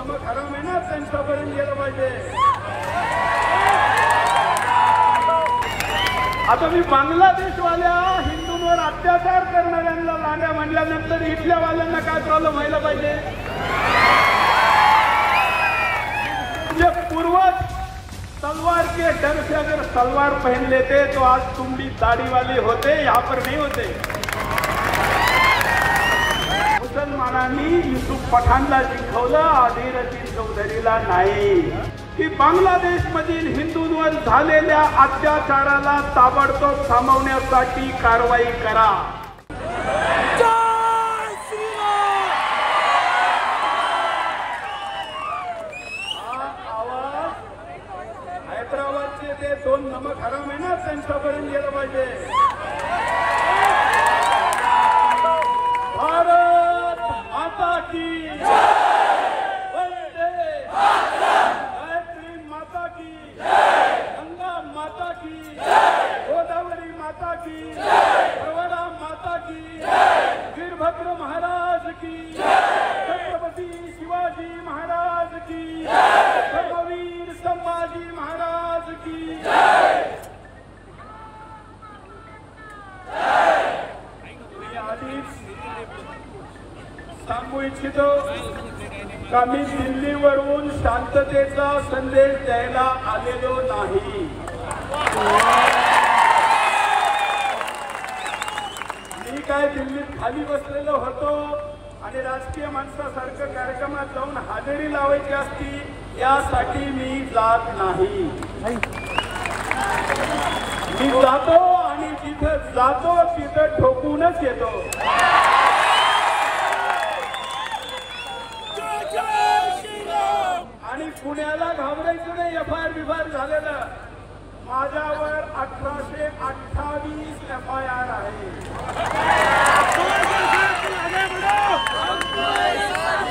नमक हराम आहे ना त्यांच्यापर्यंत गेलं पाहिजे। आता मी बांगलादेशवाल्या हिंदूंवर अत्याचार करणाऱ्यांना लांड्या म्हणल्यानंतर इथल्या वाल्यांना काय प्रॉब्लेम व्हायला पाहिजे? जे पूर्वज तलवार के डर से अगर तलवार पहन लेते तो आज तुम भी दाढ़ी वाले होते, यहाँ पर नहीं होते। मुसलमानांनी युसुफ पठाणला जिंकवलं, अधीर चौधरीला नाही। की बांगलादेश मधील हिंदूंवर झालेल्या अत्याचाराला ताबडतोब थांबवण्यासाठी कारवाई करा। हैदराबादचे ते दोन नमक हराम आहे ना त्यांच्यापर्यंत गेलं पाहिजे। भारत माता की वंदे गायत्री माता की गंगा माता की गोदावरी माता की प्रवरा माता की वीरभद्र महाराज की छत्रपती शिवाजी महाराज की धर्मवीर संभाजी महाराज की सांगू इच्छितो का मी दिल्लीवरून शांततेचा संदेश द्यायला आलेलो नाही। मी काय दिल्लीत खाली बसलेलो होतो आणि राजकीय माणसासारखं कार्यक्रमात जाऊन हजेरी लावायची असती यासाठी मी जात नाही। मी जातो आणि जिथं जातो तिथं ठोकूनच येतो। आणि पुण्याला घाबरायचं नाही। FIR बिफायर झालेलं माझ्यावर 1828 FIR आहे।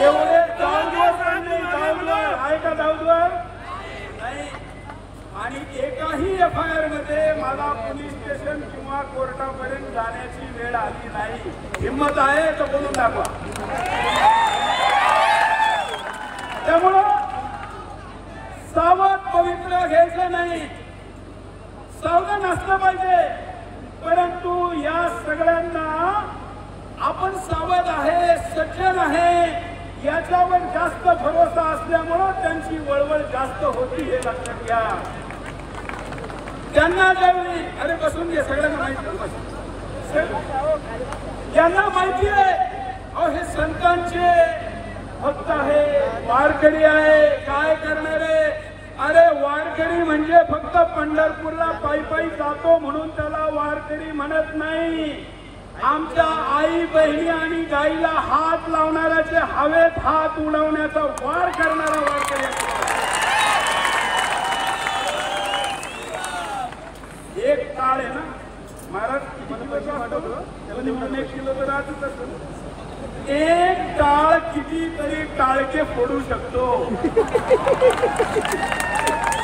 एवढे दाऊदवर आहे का? दाऊदवर नाही। आणि एकाही FIR मध्ये मला पोलीस स्टेशन किंवा कोर्टापर्यंत जाण्याची वेळ आली नाही। हिम्मत आहे तर बोलून दाखवा। त्यामुळं सावध पवित्र घ्यायचं नाही, सावधान असलं पाहिजे। परंतु या सगळ्यांना आपण सावध आहे, सज्जन आहे याच्यावर जास्त भरोसा असल्यामुळं त्यांची वळवळ जास्त होती हे लक्षात घ्या। त्यांना ज्यावेळी अरे बसून घे, सगळ्यांना माहिती, ज्यांना माहिती आहे अहो हे संतांचे भक्त आहे, वारकरी आहे, काय करणार आहे? अरे वारकरी म्हणजे फक्त पंढरपूरला पायी पायी जातो म्हणून त्याला वारकरी म्हणत नाही। आमच्या आई बहिणी आणि गाईला हात लावणाऱ्याचे हवेत हात उडवण्याचा वार करणारा वारकरी असतो। एक काळ आहे ना महाराज, त्याला निवडून 1 किलो तर राहतच असतो। एक टाळ कितीतरी टाळके फोडू शकतो।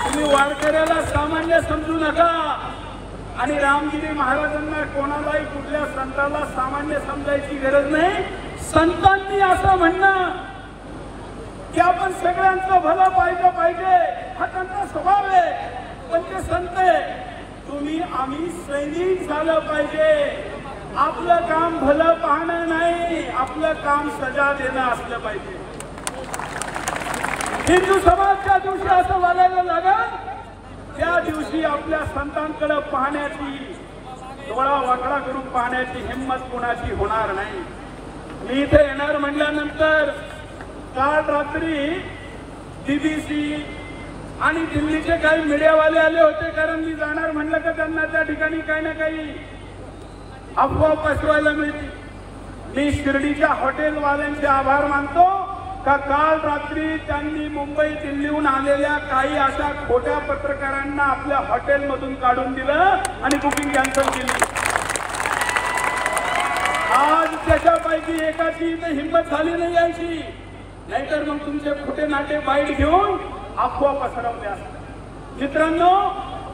तुम्ही वारकऱ्याला सामान्य समजू नका आणि रामगिरी महाराजांना कोणालाही कुठल्या संताला सामान्य समजायची गरज नाही। संतांनी असं म्हणणं की आपण सगळ्यांचं भलं पाहिजे हा त्यांचा स्वभाव आहे। पण ते संत तुम्ही आम्ही सैनिक झालं पाहिजे। आपलं काम भलं पाहणं नाही, आपलं काम सजा देणं असलं पाहिजे। हिंदू समाज ज्या दिवशी असं वागायला लागेल त्या दिवशी आपल्या संतांकडे पाहण्याची, डोळा वाकडा करून पाहण्याची हिंमत कोणाची होणार नाही। मी इथे येणार म्हटल्यानंतर काल रात्री BBC आणि दिल्लीचे काही मीडियावाले आले होते, कारण मी जाणार म्हणलं का त्यांना त्या ठिकाणी काही ना काही अफवा पसरवायला मिळते। मी शिर्डीच्या हॉटेलवाल्यांचे आभार मानतो का काल रात्री त्यांनी मुंबई दिल्लीहून आलेल्या काही अशा खोट्या पत्रकारांना आपल्या हॉटेलमधून काढून दिलं आणि बुकिंग कॅन्सल केली। आज त्याच्यापैकी एकाची इथे हिंमत झाली नाही यायची, नाहीतर मग तुमचे खोटे नाटे बाईट घेऊन अफवा पसरवल्या। मित्रांनो,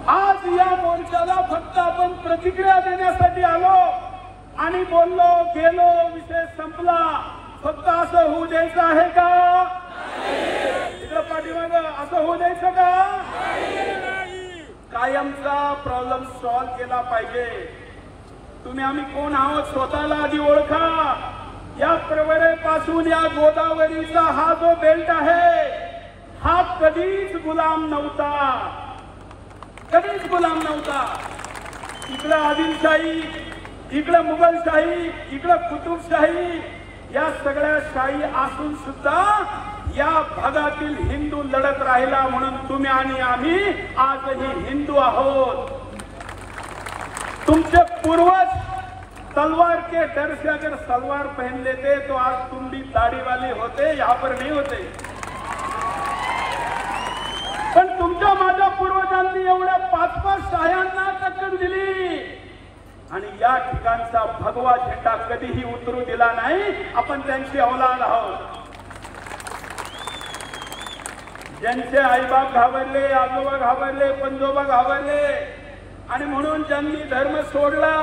आज या मोर्चाला फक्त आपण प्रतिक्रिया देण्यासाठी आलो आणि बोललो गेलो, विषय संपला। फक्त असं होऊ द्यायचं आहे का? पाठीमाग असं होऊ द्यायचं का? कायमचा प्रॉब्लेम सॉल्व्ह केला पाहिजे. तुम्ही आम्ही कोण आहोत स्वतःला आधी ओळखा. या प्रवरेपासून या गोदावरीचा हा जो बेल्ट आहे हा कधीच गुलाम नव्हता, कधीच गुलाम नव्हता. इकडं आदिलशाही, इकडं मुघलशाही, इकडं कुतुबशाही, या सगळ्या शाही असून सुद्धा या भागातील हिंदू लढत राहिला. म्हणून तुम्ही आणि आम्ही आजही हिंदू आहोत. तुमचे पूर्वज तलवार के डर से अगर सलवार पहन लेते तो आज तुम भी दाढ़ी वाले होते, यहाँ पर नहीं होते. पण तुमच्या माझ्या पूर्वजांनी एवढ्या 5-5 शाह्यांना टक्कर दिली आणि या ठिकाणचा भगवा झेंडा कधीही उतरू दिला नाही. आपण त्यांची औलाद आहोत. ज्यांचे आईबाप घाबरले, आजोबा घाबरले, पंजोबा घाबरले आणि म्हणून ज्यांनी धर्म सोडला,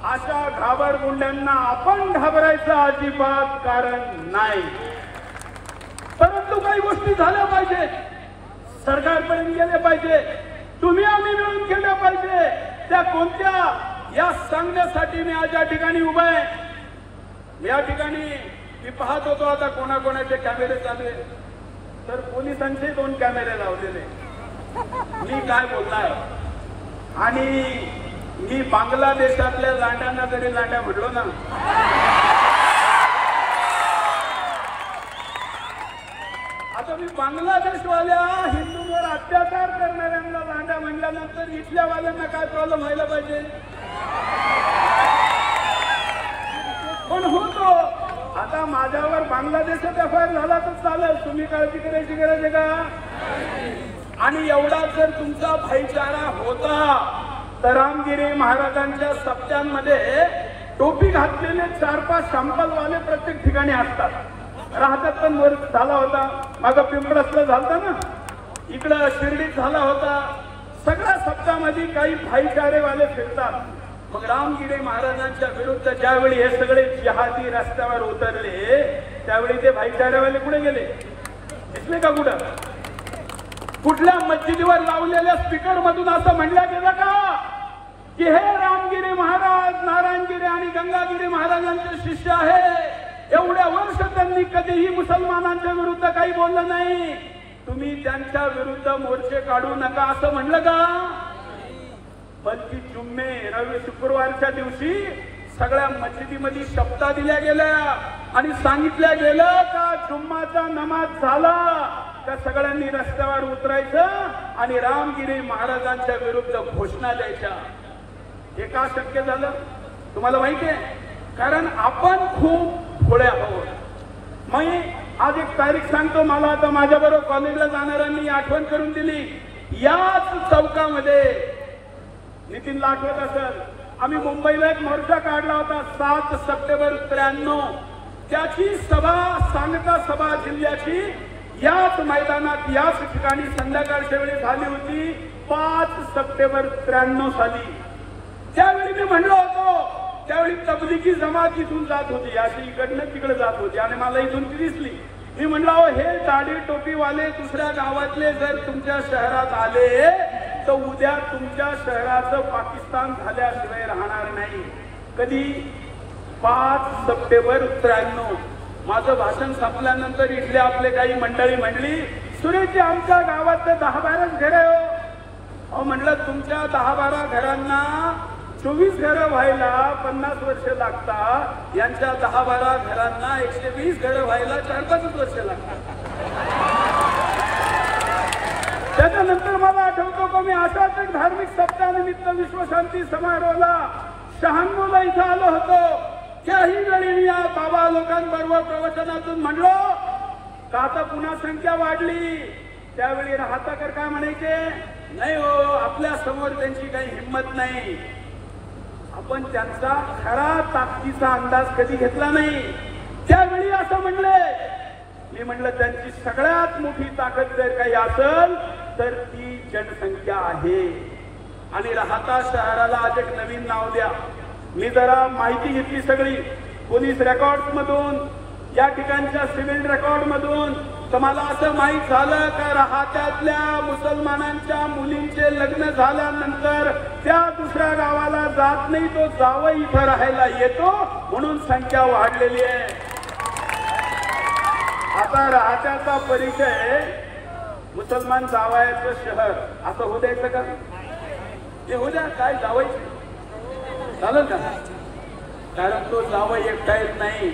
अशा घाबरगुंड्यांना आपण घाबरायचं अजिबात कारण नाही. परंतु काही गोष्टी झाल्या पाहिजेत, सरकारपर्यंत गेले पाहिजे, तुम्ही आम्ही मिळून केल्या पाहिजे. त्या कोणत्या या सांगण्यासाठी मी आज या ठिकाणी उभा आहे. या ठिकाणी मी पाहत होतो आता कोणाकोणाचे कॅमेरे चालू आहेत, तर पोलिसांचे 2 कॅमेरे लावलेले. मी काय बोलणार, आणि मी बांगलादेशातल्या लांड्यांना जरी लांड्या म्हटलो ना, आता मी बांगलादेशवाल्या हिंदूंवर अत्याचार करणाऱ्यांना लांड्या म्हणल्यानंतर इथल्या वाल्यांना काय प्रॉब्लेम व्हायला पाहिजे. पण होतो आता माझ्यावर बांगलादेशात एफआयआर झाला तर चालेल, तुम्ही काळजी करायची गरज आहे का? आणि एवढा जर तुमचा भाईचारा होता तर रामगिरी महाराजांच्या सप्त्यांमध्ये टोपी घातलेले 4-5 संपलवाले प्रत्येक ठिकाणी असतात, राहतात. पण वर झाला होता, मागं पिंपळसला झालता ना, इकडं शिर्डीत झाला होता. सगळ्या सप्त्यामध्ये काही भाईचारेवाले फिरतात. मग रामगिरी महाराजांच्या विरुद्ध ज्यावेळी हे सगळे जिहादी रस्त्यावर उतरले त्यावेळी ते भाईचारेवाले कुठे गेले? दिसले का कुठं? कुठल्या मस्जिदीवर लावलेल्या स्पीकर मधून असं म्हणलं गेलं का की हे रामगिरी महाराज, नारायणगिरी आणि गंगागिरी महाराजांचे शिष्य आहे? एवढ्या वर्ष त्यांनी कधीही मुसलमानांच्या विरुद्ध काही बोललं नाही. तुम्ही त्यांच्या विरुद्ध मोर्चे काढू नका असं म्हणलं का? बल्कि जुम्मे, रवि, शुक्रवारच्या दिवशी सगळ्या मस्जिदीमध्ये शपथा दिल्या गेल्या आणि सांगितल्या गेलं का जुम्माचा नमाज झाला का सगळ्यांनी रस्त्यावर उतरायचं आणि रामगिरी महाराजांच्या विरुद्ध घोषणा द्यायच्या. हे का शक्य झालं तुम्हाला माहिती आहे? कारण आपण खूप भोळे आहोत. मी आज एक तारीख सांगतो. मला आता माझ्याबरोबर कॉलेजला जाणाऱ्यांनी आठवण करून दिली. याच चौकामध्ये, नितीनला आठवत असेल, आम्ही मुंबईला एक मोर्चा काढला होता 7 सप्टेंबर 93. त्याची सभा, सांगता सभा जिल्ह्याची याच मैदानात याच ठिकाणी संध्याकाळच्या वेळी झाली होती 5 सप्टेंबर 93 साली. त्यावेळी मी म्हणलो होतो, त्यावेळी तबलिगी जमात इथून जात होती, अशी इकडनं तिकडे जात होती आणि मला इथून ती दिसली. मी म्हणलं हे दाढी टोपीवाले दुसऱ्या गावातले जर तुमच्या शहरात आले तर उद्या तुमच्या शहराचं पाकिस्तान झाल्याशिवाय राहणार नाही. कधी? 5 सप्टेंबर 93. माझं भाषण संपल्यानंतर इथले आपले काही मंडळी म्हणली, सुरेशजी आमच्या गावात 10-12 घरं हो. अहो म्हणलं तुमच्या 10-12 घरांना 24 घरं व्हायला 50 वर्ष लागतात, यांच्या 10-12 घरांना 120 घरं व्हायला 4-5 वर्ष लागतात. त्याच्यानंतर मला आठवतो की मी अशाच एक धार्मिक सप्ताहानिमित्त विश्वशांती समारोहाला शहानूला इथं आलो होतो. त्याही वेळी मी या बाबा लोकांबरोबर प्रवचनातून म्हणलो का आता पुन्हा संख्या वाढली. त्यावेळी राहताकर काय म्हणायचे, नाही हो आपल्या समोर त्यांची काही हिंमत नाही. आपण त्यांचा खरा ताकदीचा अंदाज कधी घेतला नाही. त्यावेळी असं म्हणले. मी म्हणलं त्यांची सगळ्यात मोठी ताकद जर काही असेल तर ती जनसंख्या आहे. आणि राहता शहराला आज एक नवीन नाव द्या. मी जरा माहिती घेतली सगळी पोलीस रेकॉर्ड मधून, या ठिकाणच्या सिव्हिल रेकॉर्ड मधून, तुम्हाला असं माहित झालं का राहत्यातल्या मुसलमानांच्या मुलींचे लग्न झाल्यानंतर त्या दुसऱ्या गावाला जात नाही, तो जावई इथं राहायला येतो म्हणून संख्या वाढलेली आहे. आता राहत्याचा परिचय मुसलमान जावयाचं शहर असं होऊ द्यायचं का? ते होऊ द्या, काय जावई चालेल का? कारण तो जावई एकटा येत नाही,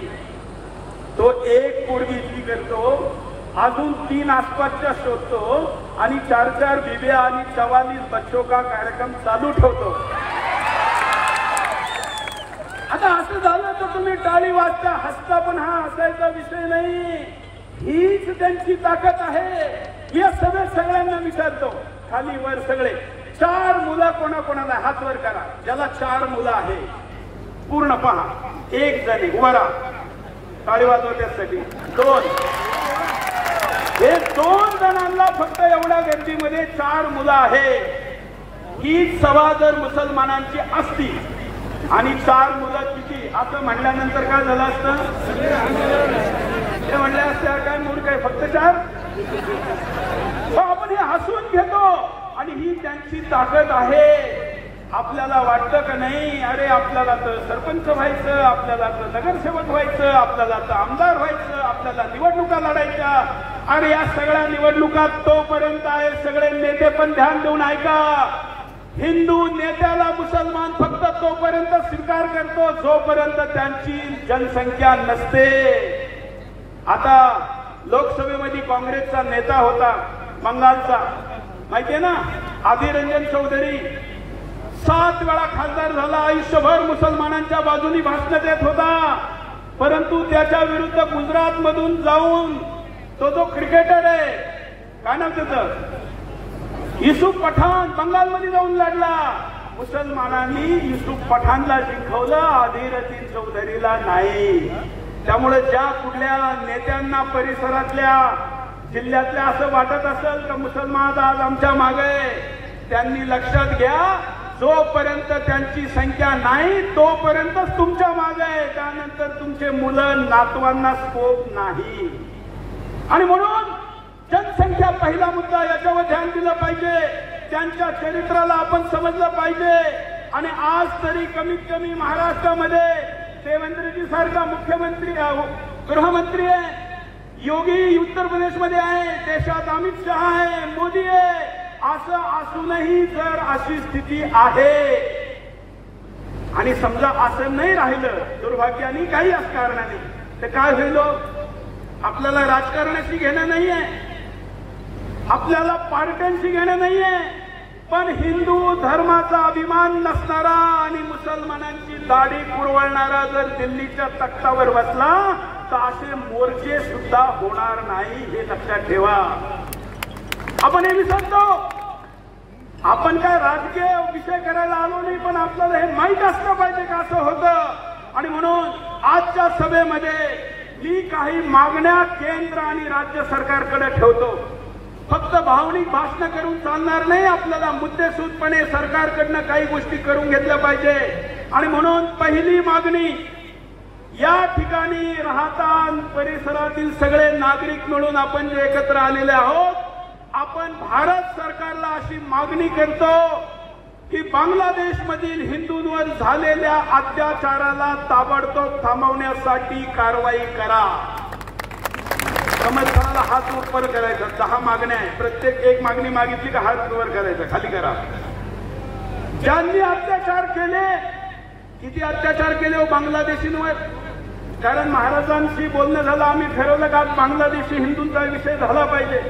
तो एक पोरगी इतकी करतो, अजून 3 आसपासच्या शोधतो आणि 4-4 बिब्या आणि 44 बच्चों का कार्यक्रम चालू ठेवतो. आता असं झालं तर तुम्ही टाळी वाजता हसता, पण हा हसायचा विषय नाही, हीच त्यांची ताकद आहे. या सगळ्यांना विचारतो, खाली वर सगळे 4 मुलं कोणाकोणाला हात वर करा, ज्याला 4 मुलं आहे पूर्ण पहा. एक जणी उभा राहा, टाळी वाजवण्यासाठी. 2 हे 2 जणांना फक्त एवढ्या गर्दीमध्ये 4 मुलं आहे. ही सभा जर मुसलमानांची असती आणि 4 मुलं किती असं म्हणल्यानंतर काय झालं असतं? ते म्हणले असते काय मूर्ख आहे, फक्त 4. आपण हे हसून घेतो आणि ही त्यांची ताकद आहे. आपल्याला वाटतं का नाही, अरे आपल्याला तर सरपंच व्हायचं, आपल्याला तर नगरसेवक व्हायचं, आपल्याला तर आमदार व्हायचं, आपल्याला निवडणुका लढायच्या. अरे या सगळ्या निवडणुका तोपर्यंत आहे, सगळे नेते पण ध्यान देऊन ऐका, हिंदू नेत्याला मुसलमान फक्त तोपर्यंत स्वीकार करतो जोपर्यंत त्यांची जनसंख्या नसते. आता लोकसभेमध्ये काँग्रेसचा नेता होता बंगालचा, माहितीये ना, अधीर रंजन चौधरी. 7 वेळा खासदार झाला, आयुष्यभर मुसलमानांच्या बाजूनी भाषण देत होता. परंतु त्याच्या विरुद्ध गुजरात मधून जाऊन तो जो क्रिकेटर आहे, काय नाव त्याचं, युसुफ पठाण, बंगालमध्ये जाऊन लढला. मुसलमानांनी युसुफ पठाणला जिंकवलं, अधीर रंजन चौधरीला नाही. त्यामुळे ज्या कुठल्या नेत्यांना परिसरातल्या जिल्ह्यातल्या असं वाटत असेल तर मुसलमान आज आमच्या मागे, त्यांनी लक्षात घ्या, जोपर्यंत त्यांची संख्या नाही तोपर्यंतच तुमच्या मागे आहे. त्यानंतर तुमचे मुलं नातवांना स्कोप नाही. आणि म्हणून जनसंख्या पहिला मुद्दा, याच्यावर ध्यान दिलं पाहिजे. त्यांच्या चरित्राला आपण समजलं पाहिजे. आणि आज तरी कमीत कमी महाराष्ट्रामध्ये देवेंद्रजी सारखा मुख्यमंत्री, गृहमंत्री आहे, योगी उत्तर प्रदेशमध्ये आहे, देशात अमित शहा आहे, मोदी आहे. असं असूनही जर अशी स्थिती आहे आणि समजा असं नाही राहिलं दुर्भाग्याने काही कारणाने, तर काय होईल? आपल्याला राजकारणाशी घेणं नाहीये, आपल्याला पार्ट्यांशी घेणं नाहीये, पण हिंदू धर्माचा अभिमान नसणारा आणि मुसलमानांची दाढी पुरवणारा जर दिल्लीच्या तख्तावर बसला तर असे मोर्चे सुद्धा होणार नाही, हे लक्षात ठेवा. आपण हे विसरतो. आपण काय राजकीय विषय करायला आलो नाही, पण आपल्याला हे माहीत असलं पाहिजे का असं होतं. आणि म्हणून आजच्या सभेमध्ये मी काही मागण्या केंद्र आणि राज्य सरकारकडे ठेवतो. फक्त भावनिक भाषण करून चालणार नाही, आपल्याला मुद्देसूदपणे सरकारकडनं काही गोष्टी करून घेतल्या पाहिजे. आणि म्हणून पहिली मागणी, या ठिकाणी राहता परिसरातील सगळे नागरिक मिळून आपण जे एकत्र आलेले आहोत, आपण भारत सरकारला अशी मागणी करतो की बांगलादेशमधील हिंदूंवर झालेल्या अत्याचाराला ताबडतोब थांबवण्यासाठी कारवाई करा. समर्थनाला हात वर करायचा. 10 मागण्या आहे, प्रत्येक एक मागणी मागितली का हात वर करायचा, खाली करा. ज्यांनी अत्याचार केले, किती अत्याचार केले हो बांगलादेशींवर. कारण महाराजांशी बोलणं झालं, आम्ही ठरवलं का बांगलादेशी हिंदूंचा विषय झाला पाहिजे.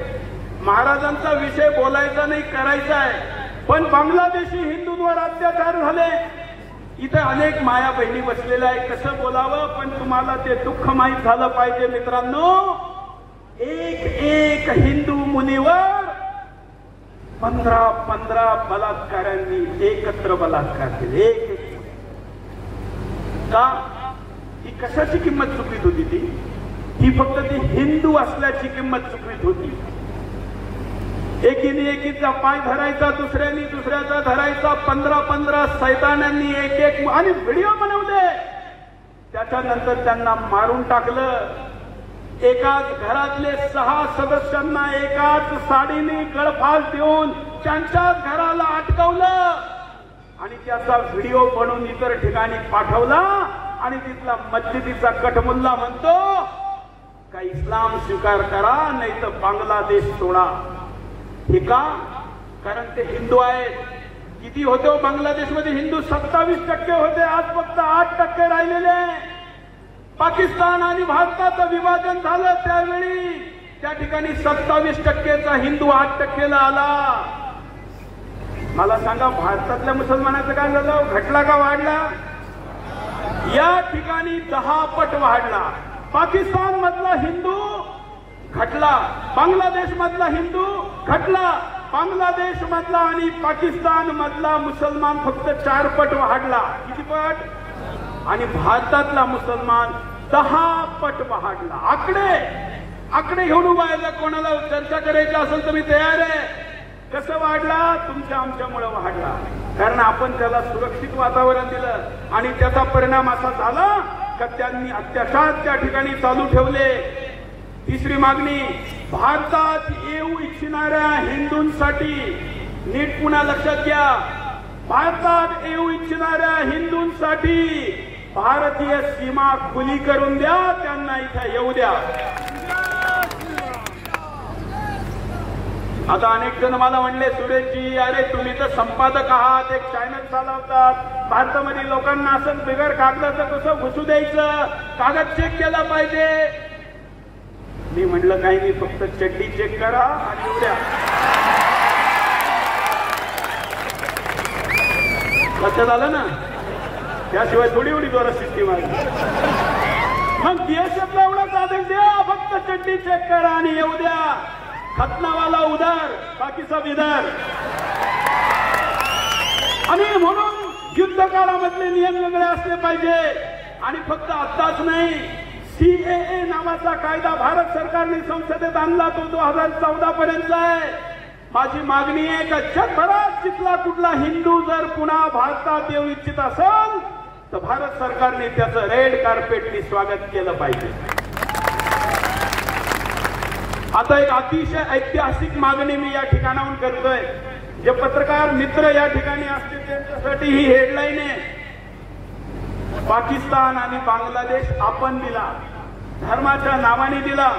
महाराजांचा विषय बोलायचा नाही, करायचा आहे. पण बांगलादेशी हिंदूंवर अत्याचार झाले, इथे अनेक माया बहिणी बसलेल्या आहे, कसं बोलावं. पण तुम्हाला ते दुःख माहीत झालं पाहिजे मित्रांनो, एक हिंदू मुलीवर 15 बलात्कारांनी एकत्र बलात्कार केले. का? ही कशाची किंमत चुकीत होती? ही फक्त ती हिंदू असल्याची किंमत चुकीत होती. एकीचा पाय धरायचा, दुसऱ्याचा धरायचा, 15 सैतानांनी एक आणि व्हिडिओ बनवले. त्याच्यानंतर त्यांना मारून टाकलं. एकाच घरातले 6 सदस्यांना एकाच साडीने गळफास देऊन त्यांच्याच घराला अटकवलं आणि त्याचा व्हिडिओ बनवून इतर ठिकाणी पाठवला आणि तिथला मस्जिदीचा कटमुल्ला म्हणतो का इस्लाम स्वीकार करा नाही तर बांगलादेश सोडा. हे का? कारण ते हिंदू आहेत. किती होते हो बांगलादेशमध्ये हिंदू? 27% होते. आज फक्त 8% राहिलेले आहे. पाकिस्तान आणि भारताचं विभाजन झालं त्यावेळी त्या ठिकाणी 27%चा हिंदू 8%ला आला. मला सांगा भारतातल्या मुसलमानाचं काय झालं? घटला का वाढला? या ठिकाणी 10 पट वाढला. पाकिस्तान मधला हिंदू घटला, बांगलादेश मधला हिंदू घटला. बांगलादेश मधला आणि पाकिस्तान मधला मुसलमान फक्त 4 पट वाढला. किती पट? आणि भारतातला मुसलमान 10 पट वाढला. आकडे घेऊन उभा आहे. कोणाला चर्चा करायची असेल तर मी तयार आहे. कसं वाढला? तुमच्या आमच्यामुळे वाढला. कारण आपण त्याला सुरक्षित वातावरण दिलं आणि त्याचा परिणाम असा झाला का त्यांनी अत्याचार त्या ठिकाणी चालू ठेवले. तिसरी मागणी, भारतात येऊ इच्छिणाऱ्या हिंदूंसाठी, नीट पुन्हा लक्षात घ्या, भारतात येऊ इच्छिणाऱ्या हिंदूंसाठी भारतीय सीमा खुली करून द्या, त्यांना इथे येऊ द्या. आता अनेक जण मला म्हणले, सुरेशजी अरे तुम्ही तर संपादक आहात, एक चॅनल चालवतात, भारतामध्ये लोकांना असं बिगर कागदाचं कसं घुसू द्यायचं, कागद चेक केला पाहिजे. मी म्हणलं काही नाही, फक्त चड्डी चेक करा आणि उद्या लक्षात आलं ना. त्याशिवाय थोडी एवढी जोरात सिस्टीम आहे. मग बीएसएफला एवढाच आदेश द्या, फक्त चड्डी चेक करा आणि येऊ द्या. खतनावाला उधार, बाकीचा विधार. आणि म्हणून युद्ध काळामधले नियम वेगळे असले पाहिजे. आणि फक्त आताच नाही, सीएए नावाचा कायदा भारत सरकारने संसदेत आणला, तो 2014 पर्यंत आहे. माझी मागणी आहे का जगभरात तिथला कुठला हिंदू जर पुन्हा भारतात येऊ इच्छित असेल तर भारत सरकारने त्याचं रेड कार्पेटनी स्वागत केलं पाहिजे. आता एक अतिशय ऐतिहासिक मागणी मी या ठिकाणाहून करतोय. जे पत्रकार मित्र या ठिकाणी असतील त्यांच्यासाठी ही हेडलाईन आहे. पाकिस्तान आणि बांगलादेश आपण दिला, धर्माच्या नावाने दिला.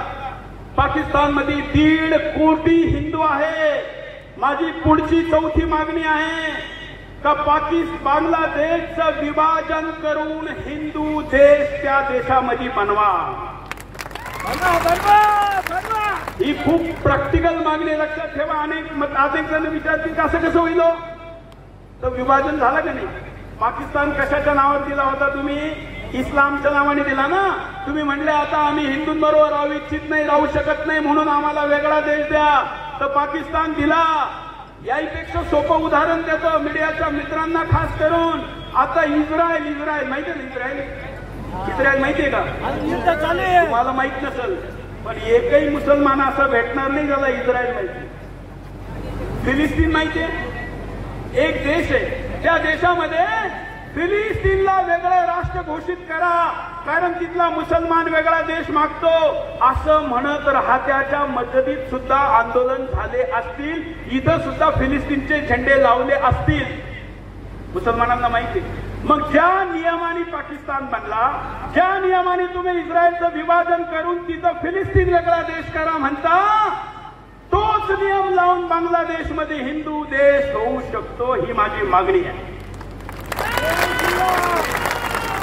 पाकिस्तानमध्ये 1.5 कोटी हिंदू आहे. माझी पुढची चौथी मागणी आहे का बांगलादेशचं विभाजन करून हिंदू देश त्या देशामध्ये बनवा. ही खूप प्रॅक्टिकल मागणी, लक्षात ठेवा. अनेक जण विचारतील कसं कसं होईल, तर विभाजन झालं का नाही? पाकिस्तान कशाच्या नावावर दिला होता तुम्ही? इस्लामच्या नावाने दिला ना. तुम्ही म्हणले आता आम्ही हिंदूंबरोबर राहू इच्छित नाही, राहू शकत नाही, म्हणून आम्हाला वेगळा देश द्या, तर पाकिस्तान दिला. यापेक्षा सोपं उदाहरण देतो मीडियाच्या मित्रांना खास करून. आता इस्रायल माहिती आहे ना? इस्रायल माहितीये का? तुम्हाला माहित नसेल, पण एकही मुसलमान असा भेटणार नाही ज्याला इस्रायल माहिती. फिलिस्तीन माहितीये? एक देश आहे, त्या देशामध्ये फिलिस्तीनला वेगळं राष्ट्र घोषित करा, कारण तिथला मुसलमान वेगळा देश मागतो असं म्हणत राहत्याच्या मस्जिदीत सुद्धा आंदोलन झाले असतील, इथं सुद्धा फिलिस्तीनचे झेंडे लावले असतील. मुसलमानांना माहिती. मग ज्या नियमाने पाकिस्तान बनला, ज्या नियमाने तुम्ही इस्रायलचं विभाजन करून तिथं फिलिस्तीन वेगळा देश करा म्हणता, तोच नियम लावून बांगलादेशमध्ये हिंदू देश होऊ शकतो. ही माझी मागणी आहे.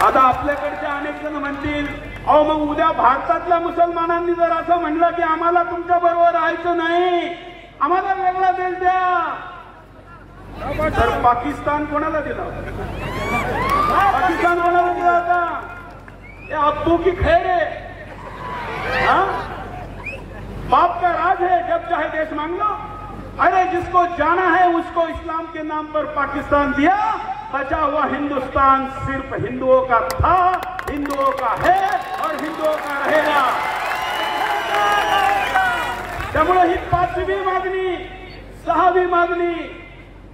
आता आपल्याकडचे अनेक जण म्हणतील, अहो मग उद्या भारतातल्या मुसलमानांनी जर असं म्हणलं की आम्हाला तुमच्या बरोबर राहायचं नाही, आम्हाला वेगळा देश द्या, तर पाकिस्तान कोणाला दिला होता? पाकिस्तान कोणाला दिला होता? ये अब्बू की खैर है, बाप का राज है, जब चाहे देश मांग लो. अरे जिसको जाना है उसको इस्लाम के नाम पर पाकिस्तान दिया. बचा हुआ हिंदुस्तान सिर्फ हिंदुओं का था, हिंदुओं का है और हिंदुओं का रहेगा. त्यामुळे ही 5वी मागणी. 6वी मागणी,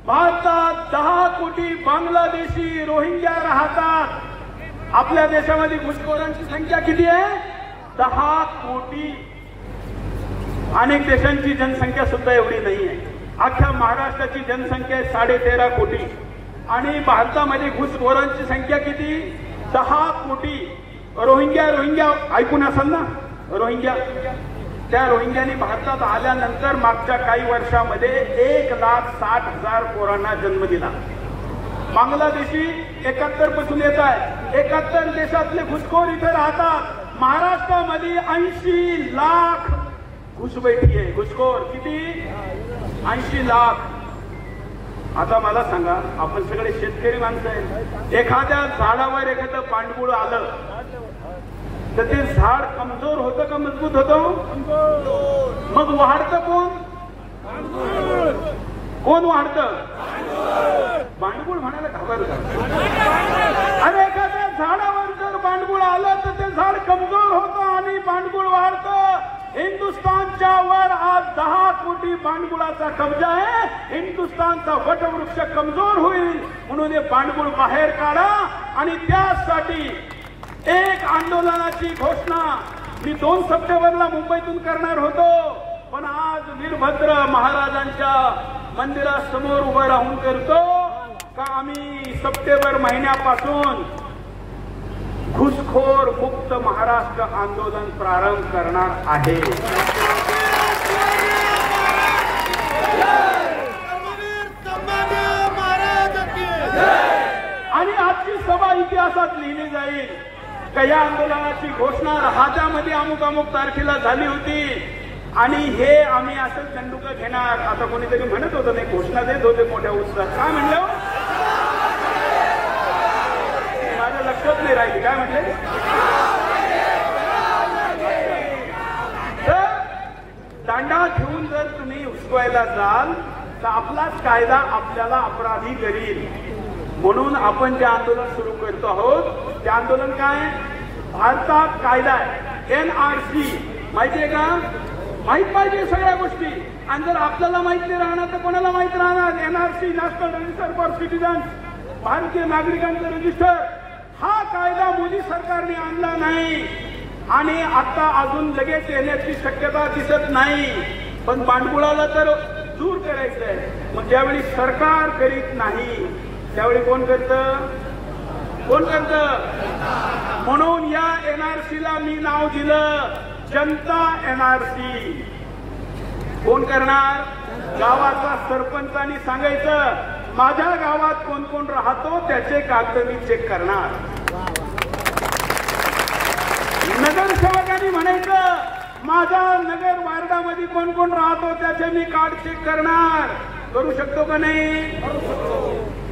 भारतात 10 कोटी बांगलादेशी रोहिंग्या राहतात. आपल्या देशामध्ये घुसखोरांची संख्या किती आहे? 10 कोटी, अनेक देशांची जनसंख्या सुद्धा एवढी नाही आहे. अख्ख्या महाराष्ट्राची जनसंख्या आहे 13.5 कोटी आणि भारतामध्ये घुसखोरांची संख्या किती? 10 कोटी. रोहिंग्या ऐकून असाल ना, रोहिंग्या. त्या रोहिंग्यानी भारतात आल्यानंतर मागच्या काही वर्षामध्ये 1,60,000 पोरांना जन्म दिला. बांगलादेशी 71 पासून येत आहे. 71 देशातले घुसखोर इथे राहतात. महाराष्ट्रामध्ये 80 लाख घुसबैठी आहे. घुसखोर किती? 80 लाख. आता मला सांगा, आपण सगळे शेतकरी माणसं आहे. एखाद्या झाडावर एखादं पांडुळ आलं तर ते झाड कमजोर होतं का मजबूत होतं? मग वाढतं कोण? कोण वाढतं? पांडुळ म्हणायला घाबरतं. अरे एखाद्या झाडावर जर पांडुळ आलं तर ते झाड कमजोर होतं आणि पांडुळ वाढतं. हिंदुस्थानच्या वर आज 10 कोटी पांडुळाचा कब्जा आहे. हिंदुस्थानचा वटवृक्ष कमजोर होईल म्हणून हे पांडुळ बाहेर काढा. आणि त्यासाठी एक आंदोलनाची घोषणा मी 2 सप्टेंबरला मुंबईतून करणार होतो, पण आज वीरभद्र महाराजांच्या मंदिरासमोर उभं राहून करतो का आम्ही सप्टेंबर महिन्यापासून घुसखोर मुक्त महाराष्ट्र आंदोलन प्रारंभ करणार आहे. आणि आजची सभा इतिहासात लिहिली जाईल का या आंदोलनाची घोषणा राजामध्ये अमुक तारखेला झाली होती आणि हे आम्ही असं दंडुका घेणार. आता कोणीतरी म्हणत होतं नाही, घोषणा देत होते मोठ्या उत्साहात. काय म्हणलं? माझ्या लक्षात नाही राहिली. काय म्हणले? तर दांडा घेऊन जर तुम्ही हुसकायला जाल तर आपलाच कायदा आपल्याला अपराधी करील. म्हणून आपण जे आंदोलन सुरू करतो आहोत ते आंदोलन काय? भारतात कायदा आहे NRC. माहितीये का? माहित पाहिजे सगळ्या गोष्टी. आणि जर आपल्याला माहित नाही राहणार तर कोणाला माहित राहणार? NRC, national register for citizens, भारतीय नागरिकांचं रजिस्टर. हा कायदा मोदी सरकारने आणला नाही आणि आता अजून लगेच येण्याची शक्यता दिसत नाही. पण पांडुळाला तर दूर करायचंय. मग ज्यावेळी सरकार करीत नाही त्यावेळी कोण करतं? कोण करतं? म्हणून या NRCला मी नाव दिलं जनता NRC. कोण करणार? गावाचा सरपंचानी सांगायचं माझ्या गावात कोण कोण राहतो त्याचे कागद मी चेक करणार. नगरसेवकांनी म्हणायचं माझ्या नगर वार्डामध्ये कोण कोण राहतो त्याचे मी कार्ड चेक करणार. करू शकतो का नाही?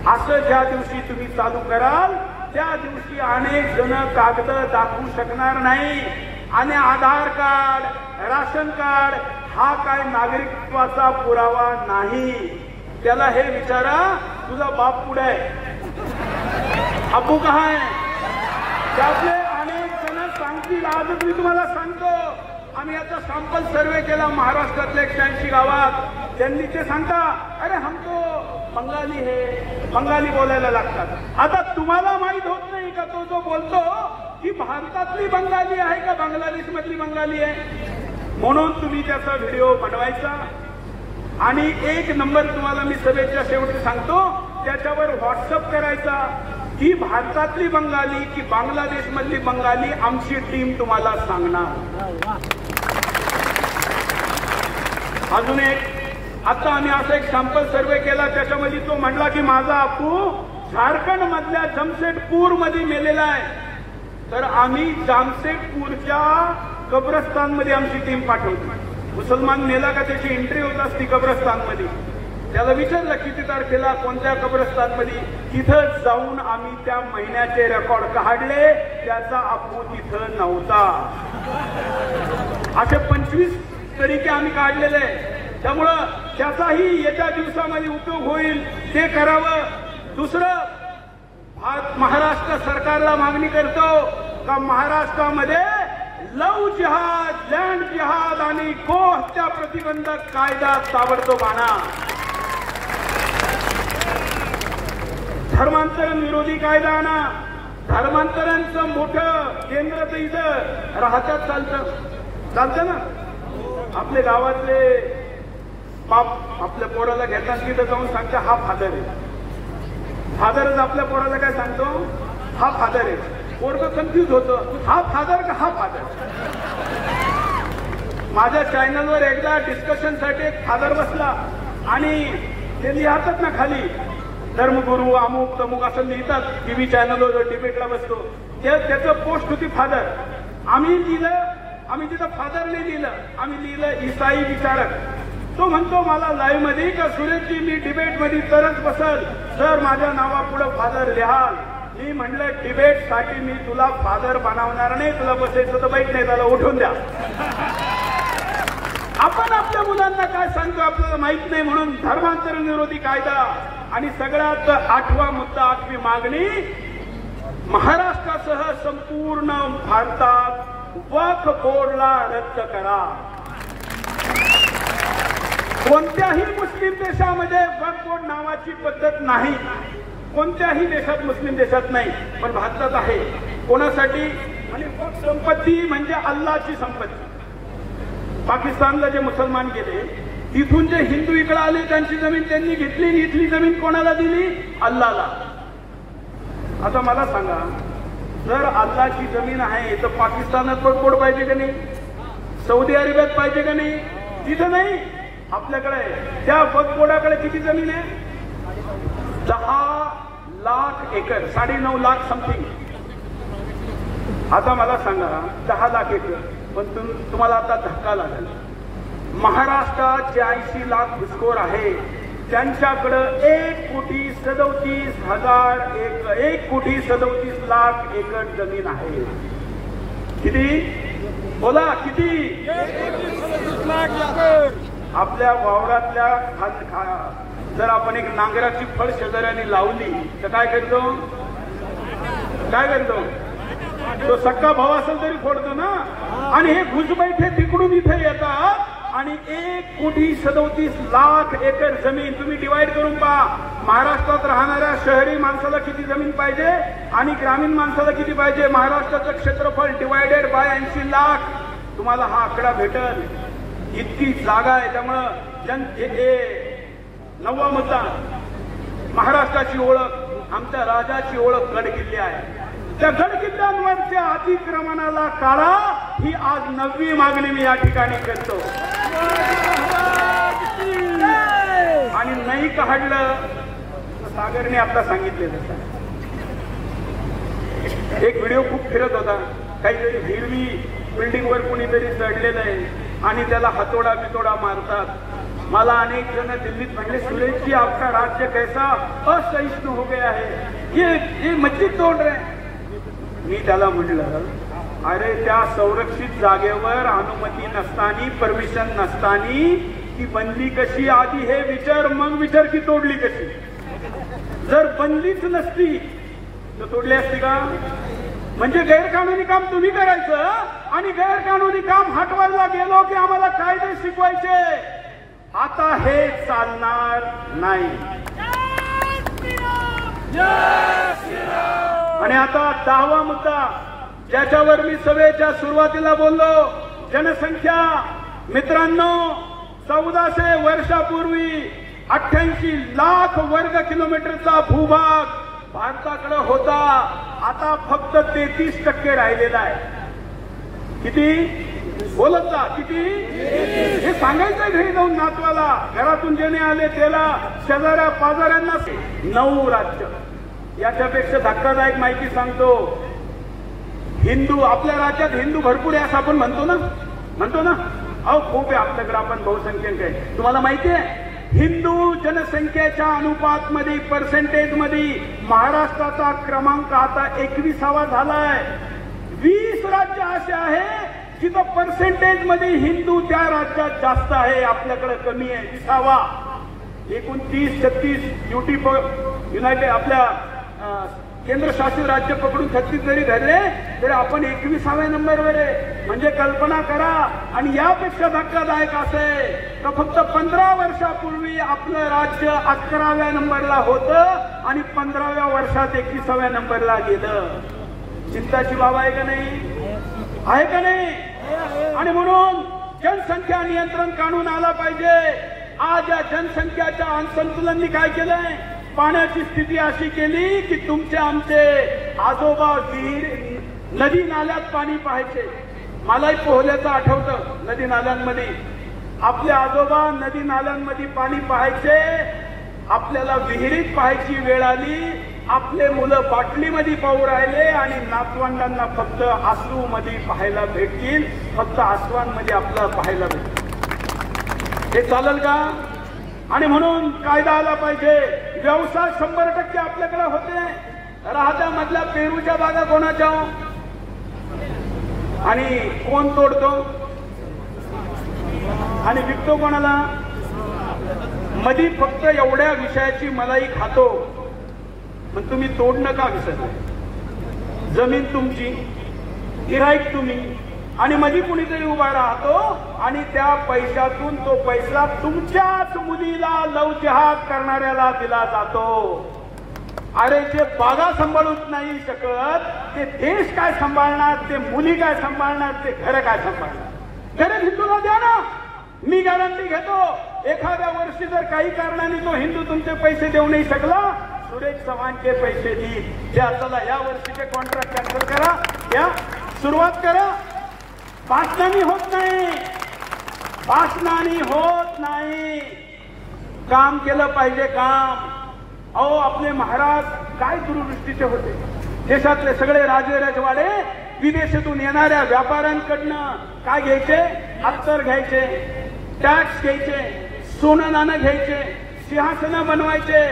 असं ज्या दिवशी तुम्ही चालू कराल त्या दिवशी अनेक जण कागद दाखवू शकणार नाही. आणि आधार कार्ड, राशन कार्ड हा काय नागरिकत्वाचा पुरावा नाही. त्याला हे विचारा तुझा बाप पुढे आहे, अब्बू कहा आहे. त्यातले अनेक जण सांगतील. आजच मी तुम्हाला सांगतो, आम्ही आता सॅम्पल सर्वे केला महाराष्ट्रातल्या 180 गावात. त्यांनी ते सांगता अरे हमको बंगाली है, बंगाली बोलायला लागतात. आता तुम्हाला माहित होत नाही का तो जो बोलतो की भारतातली बंगाली आहे का बांगलादेश मधली बंगाली आहे? म्हणून तुम्ही त्याचा व्हिडिओ बनवायचा आणि 1 नंबर तुम्हाला मी सभेच्या शेवटी सांगतो त्याच्यावर व्हॉट्सअप करायचा की भारतातली बंगाली की बांगलादेश मधली बंगाली आमची टीम तुम्हाला सांगणार. अजून एक आता आम्ही असा एक सॅम्पल सर्वे केला त्याच्यामध्ये तो म्हणला की माझा अप्पू झारखंड मधल्या जमशेदपूर मध्ये मेलेला आहे. तर आम्ही जामशेदपूरच्या कब्रस्तान मध्ये आमची टीम पाठवली. मुसलमान मेला का त्याची एंट्री होत असती कब्रस्तान मध्ये. त्याला विचारलं किती तारखेला कोणत्या कब्रस्तान मध्ये. तिथं जाऊन आम्ही त्या महिन्याचे रेकॉर्ड काढले. त्याचा अप्पू तिथं नव्हता. असे 25 तरीके आम्ही काढलेले आहे. त्यामुळं त्याचाही येत्या दिवसामध्ये उपयोग होईल ते करावं. दुसरं महाराष्ट्र सरकारला मागणी करतो का महाराष्ट्रामध्ये लव जिहाद, लँड जिहाद आणि गोहत्या प्रतिबंधक कायदा ताबडतोब आणा. धर्मांतरण विरोधी कायदा आणा. धर्मांतरांचं मोठं केंद्र तर इथं राहतात चालतं ना. आपल्या गावातले बाप आपल्या पोराला घेतात तिथं जाऊन सांगता हा फादर आहे. फादरच आपल्या पोराला काय सांगतो, हा फादर आहे. पोरग कन्फ्युज होतं, हा फादर का हा फादर. माझ्या चॅनलवर एकदा डिस्कशनसाठी एक फादर बसला आणि ते लिहितात ना खाली धर्मगुरू अमुक तमुक असं लिहितात. टीव्ही चॅनलवर डिबेटला बसतो, त्याचं पोस्ट होती फादर. आम्ही तिथं फादर नाही लिहिलं, आम्ही लिहिलं ईसाई विचारक. तो म्हणतो मला लाईव्ह मध्ये का सुरेशजी मी डिबेट मध्ये तरच बसल सर माझ्या नावापुढे फादर लिहाल. मी म्हणलं डिबेट साठी मी तुला फादर बनवणार नाही, तुला बसायचं तर बैठ नाही, त्याला उठून द्या. आपण आपल्या मुलांना काय सांगतो आपल्याला माहित नाही म्हणून धर्मांतरण विरोधी कायदा. आणि सगळ्यात 8वा मुद्दा, 8वी मागणी, महाराष्ट्रासह संपूर्ण भारतात वक्फ बोर्डला रद्द करा. कोणत्याही मुस्लिम देशामध्ये वक्फ बोर्ड नावाची पद्धत नाही. कोणत्याही देशात, मुस्लिम देशात नाही, पण भारतात आहे. कोणासाठी? आणि वक्फ संपत्ती म्हणजे अल्लाची संपत्ती. पाकिस्तानला जे मुसलमान गेले तिथून जे हिंदू इकडे आले त्यांची जमीन त्यांनी घेतली, इथली जमीन कोणाला दिली? अल्लाला. आता मला सांगा, जर अल्लाची जमीन आहे तर पाकिस्तानात वक्फ बोर्ड पाहिजे का नाही? सौदी अरेबियात पाहिजे का नाही? तिथं नाही, आपल्याकडे. त्या वक्फ बोर्डाकडे किती जमीन आहे? 10 लाख एकर, 9.5 लाख समथिंग. आता मला सांगा 10 लाख एकर, पण तुम्हाला आता धक्का लागेल. महाराष्ट्रात 80 लाख घुसखोर आहे, त्यांच्याकडे 1,37,000 लाख एकर जमीन आहे. किती? बोला किती? 1,37 लाख एकर. आपल्या वावरातल्या जर आपण एक नांगराची फळ शेजाऱ्याने लावली तर काय करतो? तो सक्का भाव असेल तरी फोडतो ना. आणि हे घुसबैठे तिकडून इथे येतात आणि 1,37 लाख एकर जमीन तुम्ही डिवाइड करून पहा. महाराष्ट्रात राहणाऱ्या शहरी माणसाला किती जमीन पाहिजे आणि ग्रामीण माणसाला किती पाहिजे? महाराष्ट्राचं क्षेत्रफळ डिवायडेड बाय 80 लाख. तुम्हाला हा आकडा भेटल. इतकी जागा आहे. त्यामुळं 9वा मुद्दा, महाराष्ट्राची ओळख, आमच्या राजाची ओळख गडकिल्ले आहे. त्या गडकिल्ल्यांवरच्या अतिक्रमणाला काढा, ही आज 9वी मागणी मी या ठिकाणी करतो. आणि नाही काढलं, सागरने आता सांगितले तसं. एक व्हिडिओ खूप फिरत होता, काहीतरी हिरवी बिल्डिंगवर कुणीतरी चढलेलं आहे आणि त्याला हातोडा बितोडा मारतात. मला अनेक जण दिल्लीत म्हणले सुरेश जी आपका राज्य कैसा असहिष्णु हो गया है, ये मस्जिद तोड रहे. मी त्याला म्हणलं अरे त्या संरक्षित जागेवर अनुमती नसताना, परमिशन नसताना ती बनली कशी? आधी हे विचार, मग विचार की तोडली कशी. जर बनलीच नसती तर तोडली असती का? म्हणजे गैरकानूनी काम तुम्ही करायचं आणि गैरकानूनी काम हटवायला गेलो की आम्हाला कायदे शिकवायचे. आता हे चालणार नाही. आणि आता 10वा मुद्दा, ज्याच्यावर मी सभेच्या सुरुवातीला बोललो, जनसंख्या. मित्रांनो, 1400 वर्षापूर्वी 88 लाख वर्ग किलोमीटरचा भूभाग भारताकडे होता. आता फक्त 33% राहिलेला आहे. किती? बोलत जा, किती? हे सांगायचं घरी जाऊन नातवाला, घरातून जेणे आले त्याला, शेजाऱ्या पाजाऱ्यांना. 9 राज्य. याच्यापेक्षा धक्कादायक माहिती सांगतो. हिंदू, आपल्या राज्यात हिंदू भरपूर आहे असं आपण म्हणतो ना. अहो खूप आहे आपल्याकडे, आपण बहुसंख्यक आहे. तुम्हाला माहिती आहे हिंदू जनसंख्येच्या अनुपात मध्ये, पर्सेंटेज मध्ये महाराष्ट्राचा क्रमांक आता 21वा झालाय. 20 राज्य असे आहे जिथं पर्सेंटेज मध्ये हिंदू त्या राज्यात जास्त आहे, आपल्याकडे कमी आहे, 20वा. एकूण 30-36 युनायटेड आपल्या केंद्रशासित राज्य पकडून 36 जरी धरले तरी आपण 21व्या नंबरवर आहे. म्हणजे कल्पना करा. आणि यापेक्षा धक्कादायक असे तर फक्त 15 वर्षापूर्वी आपलं राज्य 11व्या नंबरला होतं आणि 15व्या वर्षात 21व्या नंबरला गेलं. चिंताची बाब आहे का नाही? आहे का नाही? आणि म्हणून जनसंख्या नियंत्रण कानून आला पाहिजे. आज या जनसंख्याच्या असंतुलनाने काय केलंय? पाण्याची स्थिती अशी केली की तुमचे आमचे आजोबा विहीर नदी नाल्यात पाणी पाहायचे. मलाही पोहल्याचं आठवतं. नदी नाल्यांमध्ये आपले आजोबा नदी नाल्यांमध्ये पाणी पाहायचे. आपल्याला विहिरीत पाहायची वेळ आली. आपले मुलं बाटलीमध्ये पाहू राहिले आणि नातवंडांना फक्त आसरूमध्ये पाहायला भेटतील. फक्त आसवांमध्ये आपल्याला पाहायला भेटतील. हे चालेल का? आणि म्हणून कायदा आला पाहिजे. व्यवसाय 100% आपल्याकडे होते. राहत्या मधल्या पेरूच्या बागा कोणाच्या आणि कोण तोडतो आणि विकतो कोणाला? मधी फक्त एवढ्या विषयाची मलाई खातो. पण तुम्ही तोडणं का विसरले? जमीन तुमची, गिऱ्हाईक तुम्ही, आणि मधी कुणीतरी उभा राहतो आणि त्या पैशातून तो पैसा तुमच्याच मुलीला लव जिहाद करणाऱ्याला दिला जातो. अरे जे बागा सांभाळूच नाही शकत ते देश काय सांभाळणार? ते मुली काय सांभाळणार? ते घर काय सांभाळणार? घर हिंदूला द्या ना. मी गॅरंटी घेतो एखाद्या वर्षी जर काही कारणाने तो हिंदू तुमचे पैसे देऊ नाही शकला, सुरेश चव्हाणचे पैसे देईल. त्या चला या वर्षीचे कॉन्ट्रॅक्ट कॅन्सल करा, या सुरुवात करा. भाषणाने होत नाही, भाषणाने होत नाही. काम केलं पाहिजे, काम. अहो आपले महाराज काय दूरदृष्टीचे होते. देशातले सगळे राजे रजवाडे विदेशातून येणाऱ्या व्यापाऱ्यांकडनं काय घ्यायचे? अत्तर घ्यायचे, टॅक्स घ्यायचे, सोनं नाणं घ्यायचे, सिंहासनं बनवायचे.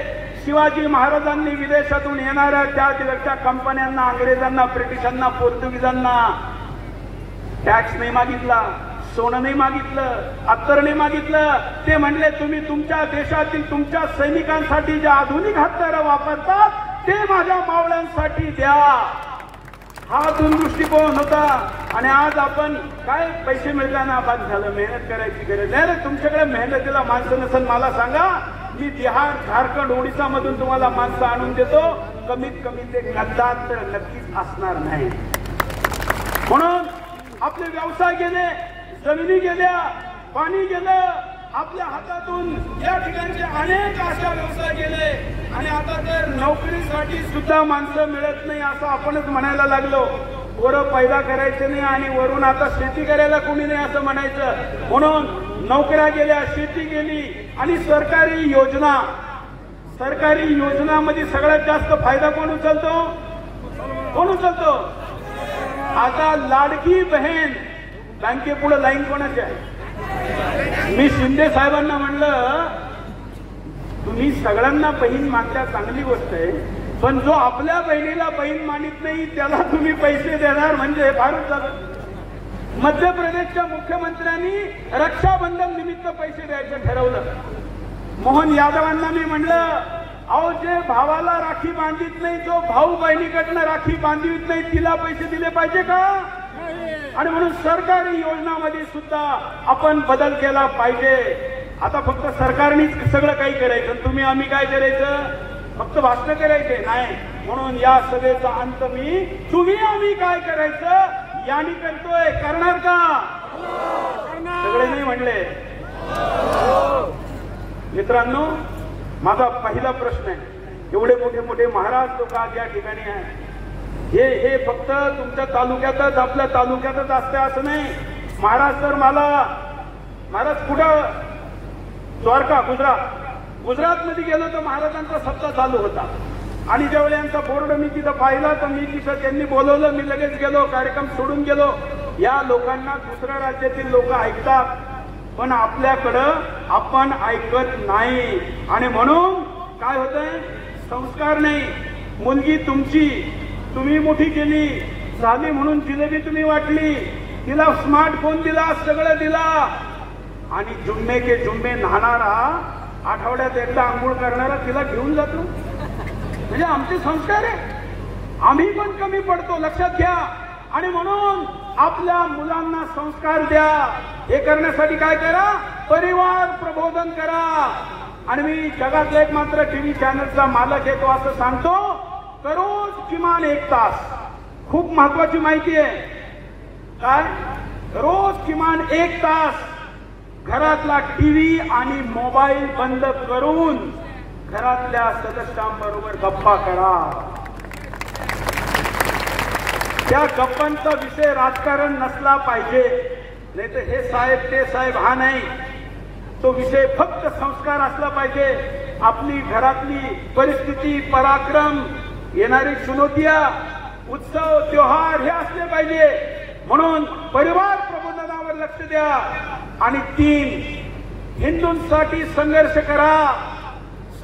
शिवाजी महाराजांनी विदेशातून येणाऱ्या त्या दिवसच्या कंपन्यांना, अंग्रेजांना, ब्रिटिशांना, पोर्तुगीजांना टॅक्स नाही मागितला, सोनं नाही मागितलं, अत्तर नाही मागितलं. ते म्हणले तुम्ही तुमच्या देशातील तुमच्या सैनिकांसाठी जे आधुनिक हत्यारं वापरतात ते माझ्या मावळ्यांसाठी द्या. हा दूरदृष्टिकोन होता. आणि आज आपण काय पैसे मिळताना बाद झालं, मेहनत करायची गरज नाही. रे तुमच्याकडे मेहनतीला माणसं नसेल मला सांगा, मी बिहार, झारखंड, ओडिसा मधून तुम्हाला माणसं आणून देतो. कमीत कमी ते गद्दार तर नक्कीच असणार नाही. म्हणून आपले व्यवसाय गेले, जमिनी गेल्या, पाणी गेलं, आपल्या हातातून या ठिकाणचे अनेक अशा व्यवसाय गेले. आणि आता तर नोकरीसाठी सुद्धा माणसं मिळत नाही असं आपणच म्हणायला लागलो. पोरं पैदा करायचे नाही आणि वरून आता शेती करायला कोणी नाही असं म्हणायचं. म्हणून नोकऱ्या गेल्या, शेती गेली. आणि सरकारी योजनामध्ये सगळ्यात जास्त फायदा कोण उचलतो? कोण उचलतो? आता लाडकी बहीण बँकेपुढे लाईन कोणाची आहे? मी शिंदे साहेबांना म्हणलं तुम्ही सगळ्यांना बहीण मागल्या, चांगली गोष्ट आहे, पण जो आपल्या बहिणीला बहीण मानित नाही त्याला तुम्ही पैसे देणार म्हणजे फारच झालं. मध्य प्रदेशच्या मुख्यमंत्र्यांनी रक्षाबंधन निमित्त पैसे द्यायचं ठरवलं. मोहन यादवांना मी म्हणलं अहो जे भावाला राखी बांधित नाही, जो भाऊ बहिणीकडनं राखी बांधित नाही तिला पैसे दिले पाहिजे का? आणि म्हणून सरकारी योजनांमध्ये सुद्धा आपण बदल केला पाहिजे. आता फक्त सरकारनेच सगळं काही करायचं, तुम्ही आम्ही काय करायचं? फक्त भाषण करायचे नाही. म्हणून या सभेचा अंत मी तुम्ही आम्ही काय करायचं यांनी करतोय. करणार का? सगळे नाही म्हणले. मित्रांनो माझा पहिला प्रश्न आहे, एवढे मोठे मोठे महाराज लोक आज या ठिकाणी आहेत. हे फक्त तुमच्या तालुक्यातच, आपल्या तालुक्यातच असते असं नाही. महाराज तर महाराज कुठं? द्वारका, गुजरात मध्ये गेलो तर महाराजांचा सप्ताह चालू होता. आणि ज्यावेळी यांचा बोर्ड मी तिथं पाहिला तर मी तिथं त्यांनी बोलवलं, मी लगेच गेलो, कार्यक्रम सोडून गेलो. या लोकांना दुसऱ्या राज्यातील लोक ऐकतात पण आपल्याकडं आपण ऐकत नाही. आणि म्हणून काय होतंय? संस्कार नाही. मुलगी तुमची, तुम्ही मोठी केली, झाली म्हणून जिलेबी तुम्ही वाटली, तिला स्मार्टफोन दिला, सगळं दिला. आणि जुम्मे के जुम्मे नाहणारा, आठवड्यात एकदा आंघोळ करणारा तिला घेऊन जातो. म्हणजे आमचे संस्कार आहे. आम्ही पण कमी पडतो, लक्षात घ्या. आणि म्हणून आपल्या मुलांना संस्कार द्या. हे करण्यासाठी काय करा? परिवार प्रबोधन करा. आणि मी जगातला एक मात्र टीव्ही चॅनलचा मालक आहे तो असं सांगतो, दररोज किमान 1 तास खूप महत्वाची माहिती आहे. काय? रोज किमान 1 तास घरातला टीव्ही आणि मोबाईल बंद करून घरातल्या सदस्यांबरोबर गप्पा करा. त्या गप्पांचा विषय राजकारण नसला पाहिजे. नाही तर हे साहेब ते साहेब हा नाही. तो विषय फक्त संस्कार असला पाहिजे. आपली घरातली परिस्थिती, पराक्रम, येणारी चुनौत्या, उत्सव, त्योहार हे असले पाहिजे. म्हणून परिवार प्रबोधनावर लक्ष द्या. आणि 3, हिंदूंसाठी संघर्ष करा.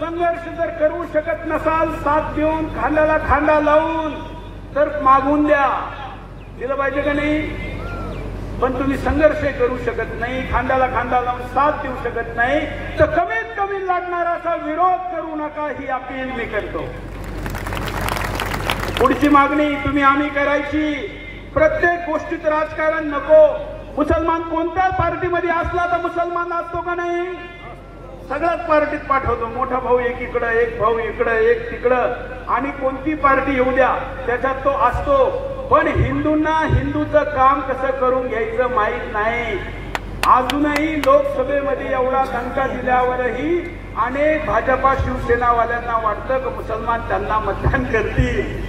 संघर्ष जर करू शकत नसाल, साथ देऊन खांद्याला खांदा लावून, तर मागून द्या. दिलं पाहिजे का नाही? पण तुम्ही संघर्ष करू शकत नाही, खांद्याला खांदा लावून साथ देऊ शकत नाही, तर कमीत कमी लागणाराचा विरोध करू नका ही अपील मी करतो. पुढची मागणी तुम्ही आम्ही करायची. प्रत्येक गोष्टीत राजकारण नको. मुसलमान कोणत्या पार्टीमध्ये असला तर मुसलमान असतो का नाही? सगळ्याच पार्टीत पाठवतो. मोठा भाऊ एकीकडं, एक भाऊ इकडं, एक तिकडं, आणि कोणती पार्टी येऊ द्या त्याच्यात तो असतो. पण हिंदूंना हिंदूचं काम कसं करून घ्यायचं माहीत नाही. अजूनही लोकसभेमध्ये एवढा दणका दिल्यावरही अनेक भाजपा शिवसेनावाल्यांना वाटतं की मुसलमान त्यांना मतदान करतील.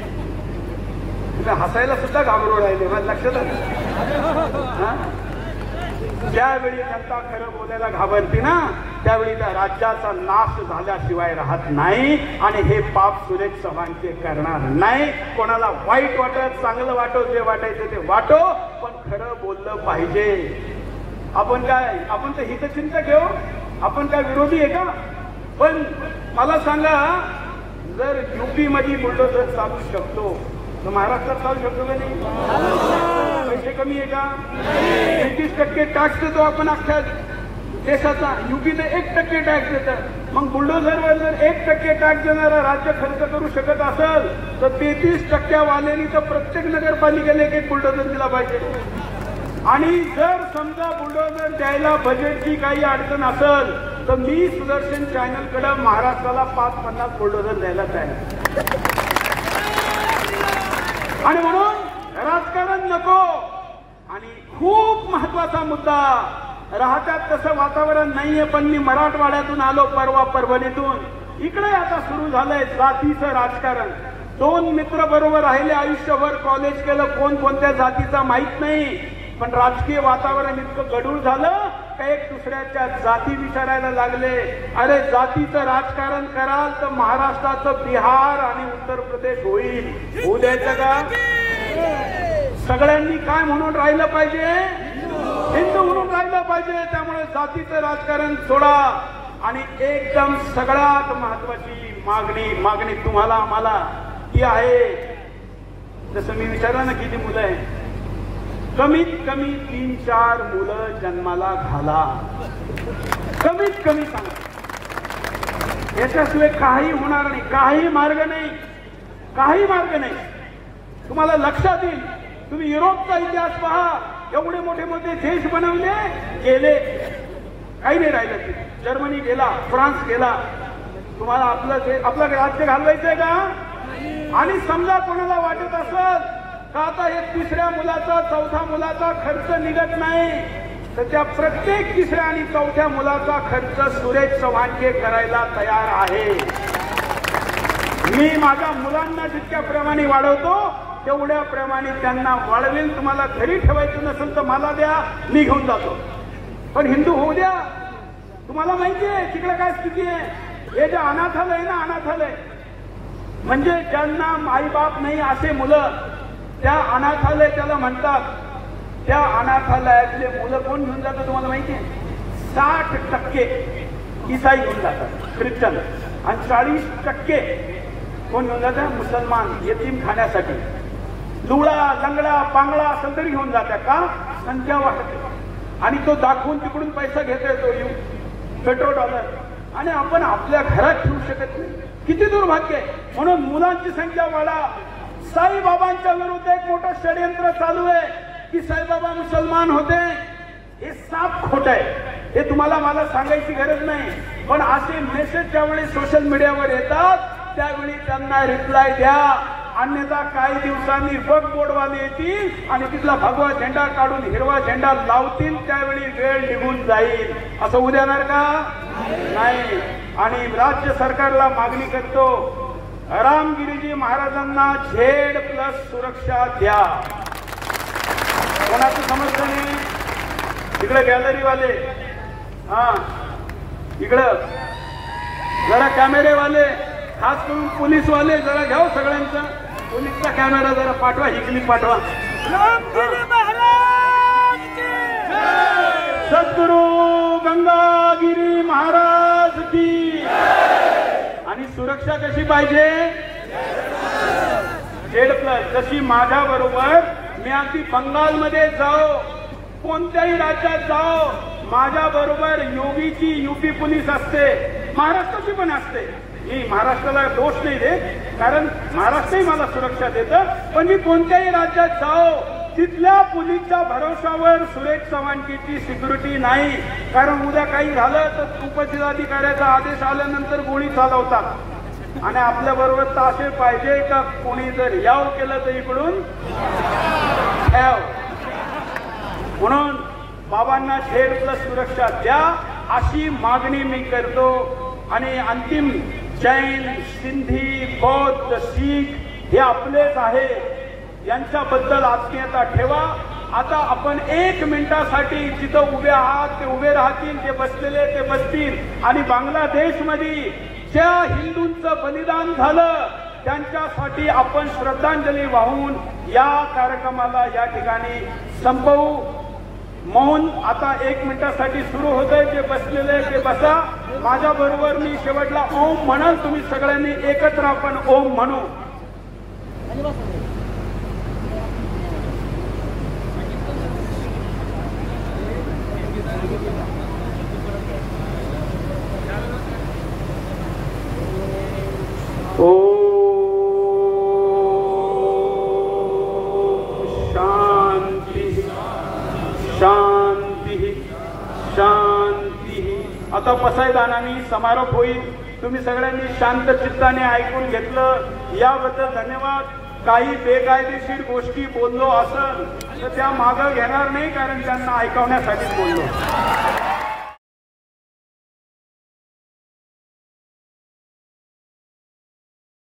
हसायला सुद्धा घाबरून राहिले. मला लक्षात आलं. ज्यावेळी जनता खरं बोलायला घाबरते ना, त्यावेळी त्या राज्याचा नाश झाल्याशिवाय राहत नाही. आणि हे पाप सुरेश चव्हाणचे करणार नाही. कोणाला वाईट वाटत, चांगलं वाटो, जे वाटायचं ते वाटो, पण खरं बोललं पाहिजे. आपण तर हितचिंतक घेऊ. आपण काय विरोधी आहे का? पण मला सांगा, जर युपी मध्ये बुलडोझर चालू शकतो तर महाराष्ट्रात चालू शकतो का नाही? पैसे कमी आहे का? 33% टॅक्स देतो आपण अख्ख्या देशाचा. युपी तर 1% टॅक्स देतं. मग बुलडोझरवर जर 1% टॅक्स देणारा राज्य खर्च करू शकत असेल तर 33% वाल्यांनी तर प्रत्येक नगरपालिकेला एक बुलडोझर दिला पाहिजे. आणि जर समजा बुलडोझर द्यायला बजेटची काही अडचण असेल तर मी सुदर्शन चॅनलकडे महाराष्ट्राला 5-50 बुलडोझर द्यायला तयार. आणि म्हणून राजकारण नको. आणि खूप महत्वाचा मुद्दा, राहत्यात तसं वातावरण नाहीये, पण मी मराठवाड्यातून आलो, परवा परभणीतून. इकडे आता सुरू झालंय जातीचं राजकारण. 2 मित्र बरोबर राहिले, आयुष्यभर कॉलेज केलं, कोण कोणत्या जातीचा माहित नाही. पण राजकीय वातावरण इतकं गढूळ झालं का एक दुसऱ्याच्या जाती विचारायला लागले. अरे जातीचं राजकारण कराल तर महाराष्ट्राचं बिहार आणि उत्तर प्रदेश होईल. होऊ द्यायचं का? सगळ्यांनी काय म्हणून राहिलं पाहिजे? हिंदू म्हणून राहिलं पाहिजे. त्यामुळे जातीचं राजकारण सोडा. आणि एकदम सगळ्यात महत्वाची मागणी तुम्हाला आम्हाला ती आहे, जसं मी विचारलं ना किती मुलं आहे, कमीत कमी 3-4 मुलं जन्माला घाला. कमीत कमी सांगा. याच्याशिवाय काही होणार नाही. काही मार्ग नाही. तुम्हाला लक्षात येईल. तुम्ही युरोपचा इतिहास पहा. एवढे मोठे मोठे देश बनवले, गेले, काही नाही राहिलं. जर्मनी गेला, फ्रान्स गेला. तुम्हाला आपलं राज्य घालवायचंय का? आणि समजा कोणाला वाटत असेल का आता हे 3ऱ्या मुलाचा 4थ्या मुलाचा खर्च निघत नाही, तर त्या प्रत्येक 3ऱ्या आणि 4थ्या मुलाचा खर्च सुरेश चव्हाणचे करायला तयार आहे. मी माझ्या मुलांना जितक्या प्रमाणे वाढवतो तेवढ्या प्रमाणे त्यांना वाढवेल. तुम्हाला घरी ठेवायचं नसेल तर मला द्या, मी घेऊन जातो. पण हिंदू होऊ द्या. तुम्हाला माहिती आहे तिकडे काय स्थिती आहे? हे जे अनाथालय आहे ना, अनाथालय म्हणजे ज्यांना माईबाप नाही असे मुलं, त्या अनाथालय त्याला म्हणतात. त्या अनाथालयातले मुलं कोण घेऊन जातात तुम्हाला माहिती आहे? 60% ईसाई घेऊन जातात, ख्रिश्चन, आणि 40% कोण घेऊन जातात? मुसलमान, यतीम खाण्यासाठी. लुगडा, लंगडा, पांगडा असेल तरी घेऊन जातात. का? संख्या वाढते. आणि तो दाखवून तिकडून पैसा घेतोय तो पेट्रोल डॉलर. आणि आपण आपल्या घरात ठेवू शकत नाही. किती दुर्भाग्य आहे. म्हणून मुलांची संख्या वाढा. साईबाबांच्या विरुद्ध एक मोठं षडयंत्र चालू आहे की साईबाबा मुसलमान होते. हे साफ खोट आहे. हे तुम्हाला मला सांगायची गरज नाही. पण असे मेसेज ज्यावेळी सोशल मीडियावर येतात त्यावेळी त्यांना रिप्लाय द्या. अन्यथा काही दिवसांनी बग बोर्डवाले येतील आणि तिथला भगवा झेंडा काढून हिरवा झेंडा लावतील, त्यावेळी वेळ निघून जाईल. असं होऊ देणार का? नाही. आणि राज्य सरकारला मागणी करतो, रामगिरीजी महाराजांना Z+ सुरक्षा द्या. कोणाचं समजलं नाही? इकडे गॅलरीवाले, हा इकडं जरा कॅमेरेवाले, खास करून पोलीसवाले जरा घ्याव सगळ्यांचा. पोलीसचा कॅमेरा जरा पाठवा, ही क्लिप पाठवा. सद्गुरु गंगागिरी महाराज की. आणि सुरक्षा कशी पाहिजे? Z+. जशी माझ्या बरोबर मी अगदी बंगालमध्ये जाओ, कोणत्याही राज्यात जाओ, माझ्या बरोबर योगीची UP पोलीस असते, महाराष्ट्राची पण असते. मी महाराष्ट्राला दोष नाही देत, कारण महाराष्ट्रही मला सुरक्षा देतं. पण मी कोणत्याही राज्यात जाओ, तिथल्या पोलीसच्या भरोशावर सुरेश चव्हाणची सिक्युरिटी नाही. कारण उद्या काही झालं तर उपजिल्हाधिकाऱ्याचा आदेश आल्यानंतर गोळी चालवतात. आणि आपल्या बरोबर तर असे पाहिजे का कोणी जर याव केलं तर इकडून ठेव. म्हणून बाबांना Z+ सुरक्षा द्या अशी मागणी मी करतो. आणि अंतिम, जैन, सिंधी, बौद्ध, शीख हे आपलेच आहे, यांच्याबद्दल आत्मीयता ठेवा. आता आपण 1 मिनिटासाठी जिथं उभे आहात ते उभे राहतील, जे बसलेले ते बसतील. आणि बांगलादेशमध्ये ज्या हिंदूंचं बलिदान झालं त्यांच्यासाठी आपण श्रद्धांजली वाहून या कार्यक्रमाला या ठिकाणी संपवू. मौन आता 1 मिनिटासाठी सुरू होतंय. जे बसलेले ते बसा. माझ्या बरोबर मी शेवटला ओम म्हणाल, तुम्ही सगळ्यांनी एकत्र आपण ओम म्हणू. शांती शांती. आता पसायदानाने समारोप होईल. तुम्ही सगळ्यांनी शांत चित्ताने ऐकून घेतलं, याबद्दल धन्यवाद. काही बेकायदेशीर गोष्टी बोललो असेल तर त्या मागं घेणार नाही, कारण त्यांना ऐकवण्यासाठीच बोललो.